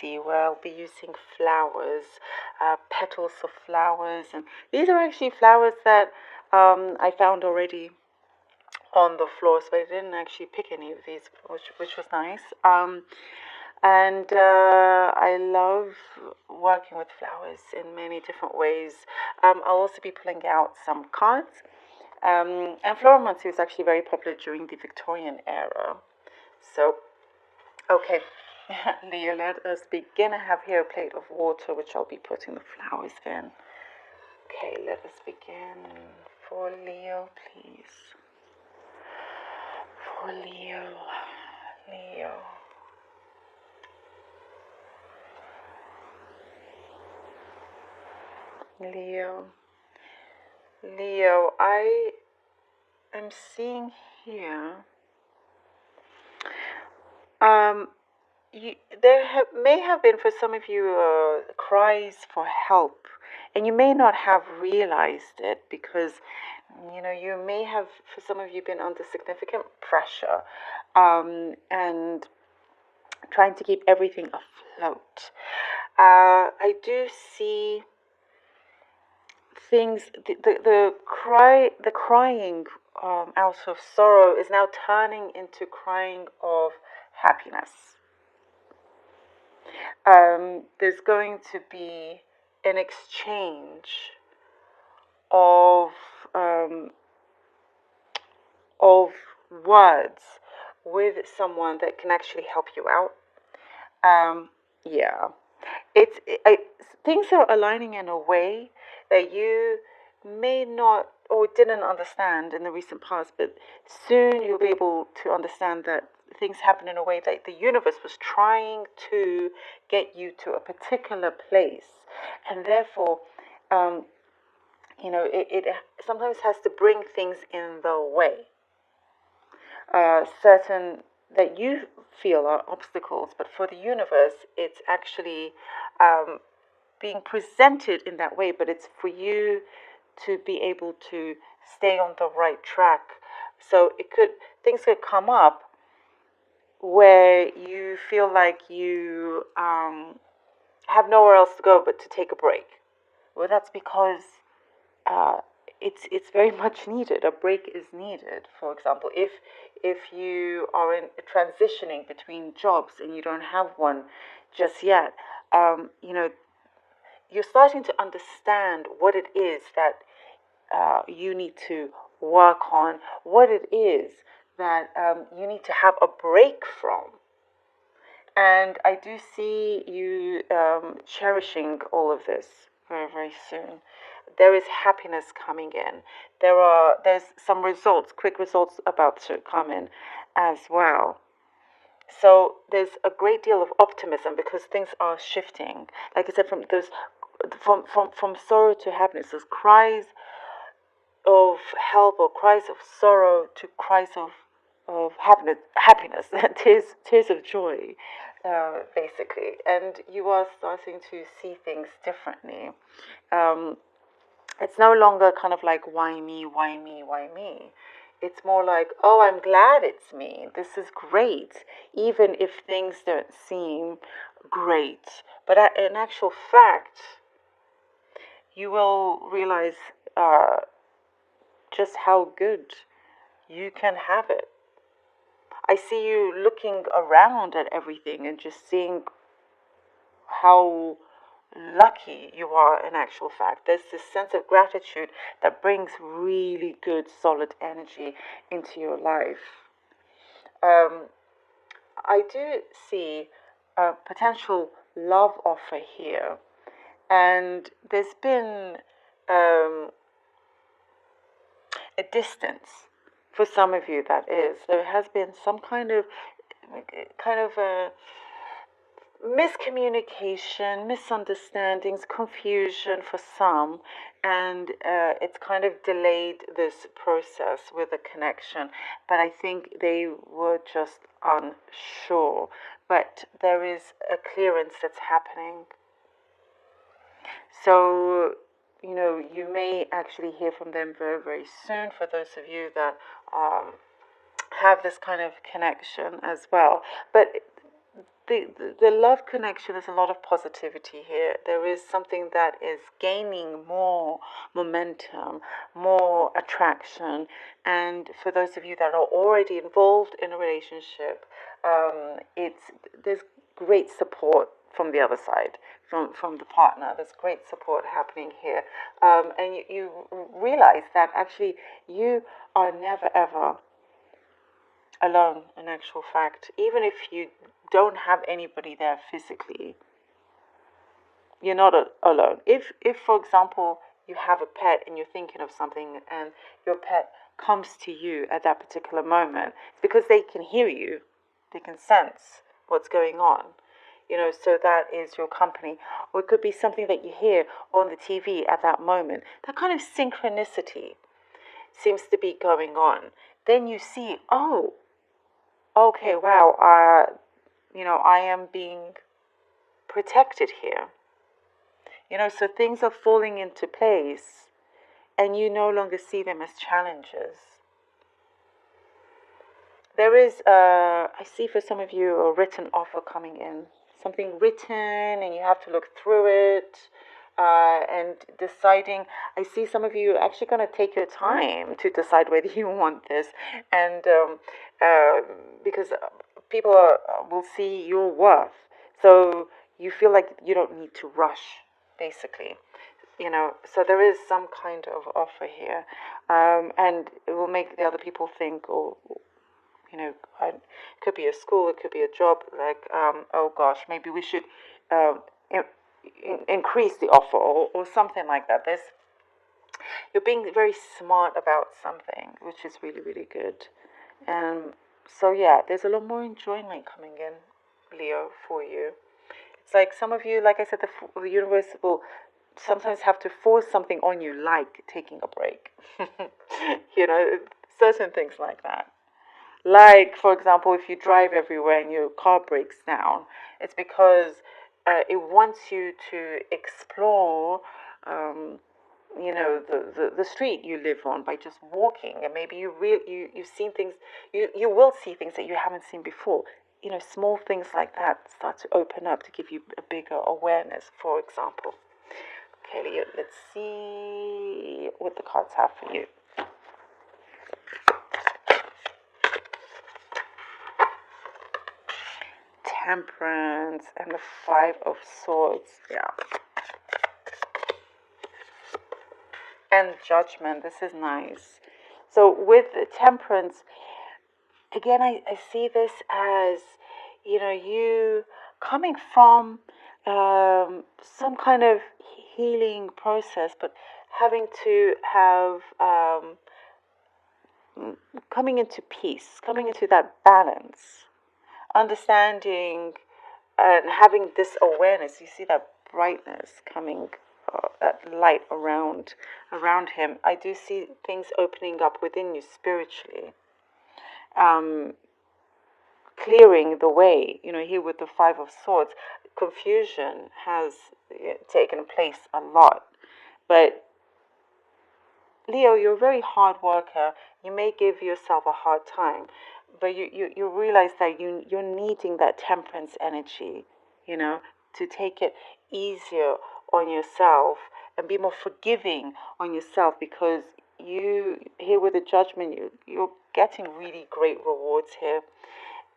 frequency where I'll be using flowers, petals of flowers, and these are actually flowers that I found already on the floor, so I didn't actually pick any of these, which was nice. And I love working with flowers in many different ways. I'll also be pulling out some cards. And Floromancy was actually very popular during the Victorian era. So, okay, Leo, let us begin. I have here a plate of water, which I'll be putting the flowers in. Okay, let us begin. For Leo, please. For Leo, Leo. Leo, I am seeing here, may have been for some of you cries for help, and you may not have realized it because, you may have, for some of you, been under significant pressure, and trying to keep everything afloat. I do see things. The crying out of sorrow is now turning into crying of happiness. There's going to be an exchange of words with someone that can actually help you out. Yeah, things are aligning in a way that you may not or didn't understand in the recent past, but soon you'll be able to understand that things happen in a way that the universe was trying to get you to a particular place, and therefore, it sometimes has to bring things in the way. Certain that you feel are obstacles, but for the universe, it's actually being presented in that way, but it's for you to be able to stay on the right track. So things could come up where you feel like you have nowhere else to go but to take a break. Well, that's because it's very much needed. A break is needed. For example, if you are transitioning between jobs and you don't have one just yet, you're starting to understand what it is that you need to work on, what it is that you need to have a break from. And I do see you cherishing all of this very, very soon. There is happiness coming in. There's some results, quick results about to come in as well. So there's a great deal of optimism because things are shifting. Like I said, from sorrow to happiness, those cries of help or cries of sorrow to cries of happiness, tears of joy, basically. And you are starting to see things differently. It's no longer kind of like, why me, why me, why me? It's more like, oh, I'm glad it's me. This is great, even if things don't seem great. But in actual fact, you will realize just how good you can have it. I see you looking around at everything and just seeing how lucky you are in actual fact. There's this sense of gratitude that brings really good, solid energy into your life. I do see a potential love offer here, and there's been a distance for some of you. That is, there has been some kind of a miscommunication, misunderstandings, confusion for some, and it's kind of delayed this process with a connection. But I think they were just unsure. But there is a clearance that's happening. So, you may actually hear from them very, very soon for those of you that have this kind of connection as well. But the love connection, there's a lot of positivity here. There is something that is gaining more momentum, more attraction. And for those of you that are already involved in a relationship, there's great support from the other side, from the partner. There's great support happening here. And you realize that actually you are never ever alone, in actual fact. Even if you don't have anybody there physically, you're not alone. If for example you have a pet and you're thinking of something and your pet comes to you at that particular moment, it's because they can hear you, they can sense what's going on, so that is your company. Or it could be something that you hear on the TV at that moment. That kind of synchronicity seems to be going on. Then you see, oh, okay, wow, I am being protected here. So things are falling into place and you no longer see them as challenges. There is, I see for some of you, a written offer coming in. Something written and you have to look through it and deciding. I see some of you actually going to take your time to decide whether you want this. And because people will see your worth. So you feel like you don't need to rush, basically. So there is some kind of offer here. And it will make the other people think, or it could be a school, it could be a job, like, oh gosh, maybe we should increase the offer, or something like that. You're being very smart about something, which is really, really good. And so, yeah, there's a lot more enjoyment coming in, Leo, for you. It's like some of you, like I said, the universe will sometimes have to force something on you, like taking a break. Certain things like that. Like, for example, if you drive everywhere and your car breaks down, it's because it wants you to explore, the street you live on by just walking. And maybe you've seen things, you will see things that you haven't seen before. Small things like that start to open up to give you a bigger awareness, for example. Okay, Leo, let's see what the cards have for you. Temperance and the Five of Swords. Yeah. And Judgment. This is nice. So with Temperance, again, I see this as, you coming from some kind of healing process, but having to have coming into peace, coming into that balance, understanding and having this awareness. You see that brightness coming, that light around him. I do see things opening up within you spiritually, clearing the way. Here with the Five of Swords, confusion has taken place a lot. But Leo, you're a very hard worker. You may give yourself a hard time, but you realize that you're needing that temperance energy, to take it easier on yourself and be more forgiving on yourself, because you here with the Judgment, you're getting really great rewards here.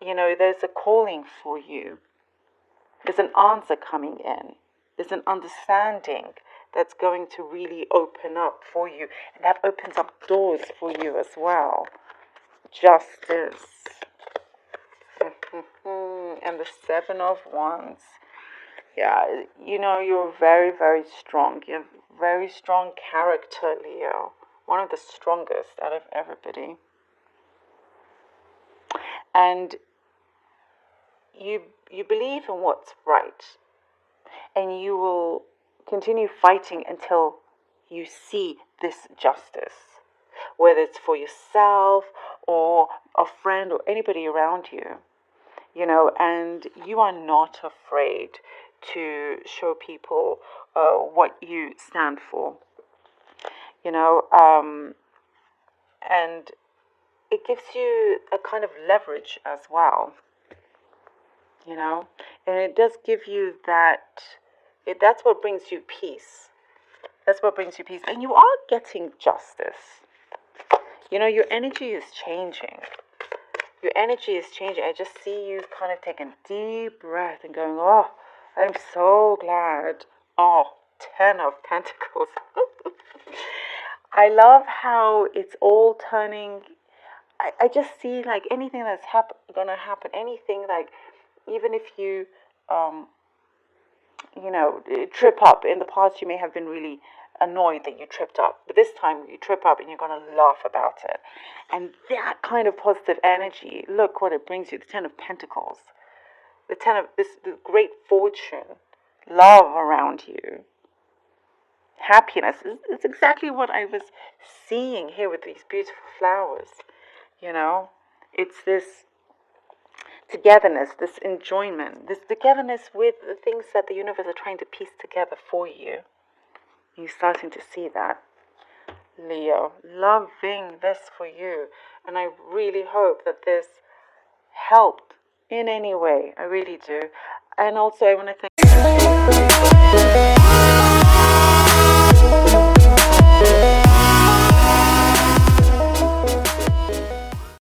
There's a calling for you. There's an answer coming in. There's an understanding that's going to really open up for you. And that opens up doors for you as well. Justice. And the Seven of Wands. Yeah, you're very, very strong. You have very strong character, Leo. One of the strongest out of everybody. And you believe in what's right. And you will continue fighting until you see this justice, whether it's for yourself or a friend or anybody around you, and you are not afraid to show people what you stand for, and it gives you a kind of leverage as well. you know, and it does give you that. That's what brings you peace. That's what brings you peace, and you are getting justice. You know, your energy is changing. Your energy is changing. I just see you kind of taking a deep breath and going, oh, I'm so glad. Oh, 10 of Pentacles. I love how it's all turning. I just see like anything that's gonna happen, anything like, even if you, um, trip up. In the past, you may have been really annoyed that you tripped up, but this time you trip up and you're going to laugh about it. And that kind of positive energy, look what it brings you. The 10 of Pentacles, the 10 of the great fortune, love around you, happiness. It's exactly what I was seeing here with these beautiful flowers. You know, it's this togetherness, this enjoyment, this togetherness with the things that the universe are trying to piece together for you. You're starting to see that, Leo. Loving this for you. And I really hope that this helped in any way. I really do. And also, I want to thank